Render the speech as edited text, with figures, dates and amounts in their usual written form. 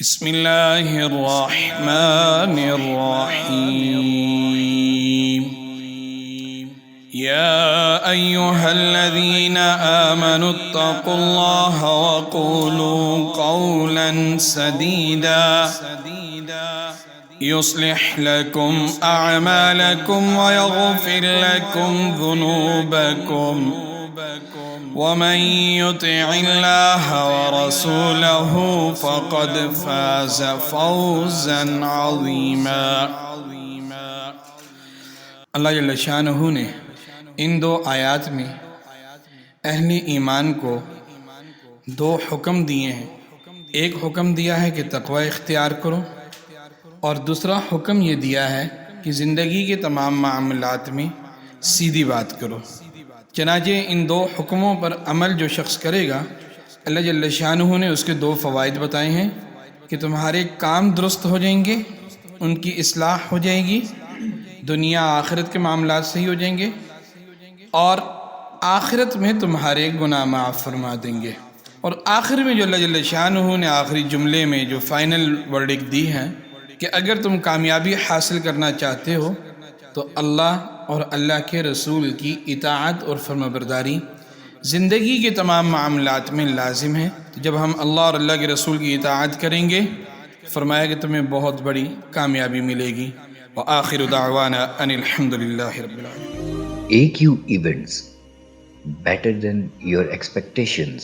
بسم الله الرحمن الرحيم يا أيها الذين آمنوا اتقوا الله وقولوا قولا سديدا يصلح لكم أعمالكم ويغفر لكم ذنوبكم ومن يطع الله ورسوله فقد فاز فوزا عظيما۔ اللہ جل شانہ نے ان دو آیات میں اہل ایمان کو دو حکم دیے ہیں۔ ایک حکم دیا ہے کہ تقوی اختیار کرو، اور دوسرا حکم یہ دیا ہے کہ زندگی کے تمام معاملات میں سیدھی بات کرو۔ چنانچہ ان دو حکموں پر عمل جو شخص کرے گا، اللہ جل شانہ نے اس کے دو فوائد بتائے ہیں کہ تمہارے کام درست ہو جائیں گے، ان کی اصلاح ہو جائے گی، دنیا آخرت کے معاملات صحیح ہو جائیں گے، اور آخرت میں تمہارے گناہ معاف فرما دیں گے۔ اور آخر میں جو اللہ جل شانہ نے آخری جملے میں جو فائنل ورڈکٹ دی ہے کہ اگر تم کامیابی حاصل کرنا چاہتے ہو تو اللہ اور اللہ کے رسول کی اطاعت اور فرمانبرداری زندگی کے تمام معاملات میں لازم ہے۔ جب ہم اللہ اور اللہ کے رسول کی اطاعت کریں گے، فرمایا کہ تمہیں بہت بڑی کامیابی ملے گی۔ وآخر دعوانا ان الحمدللہ رب العالمین۔ AQ Events, better than your expectations.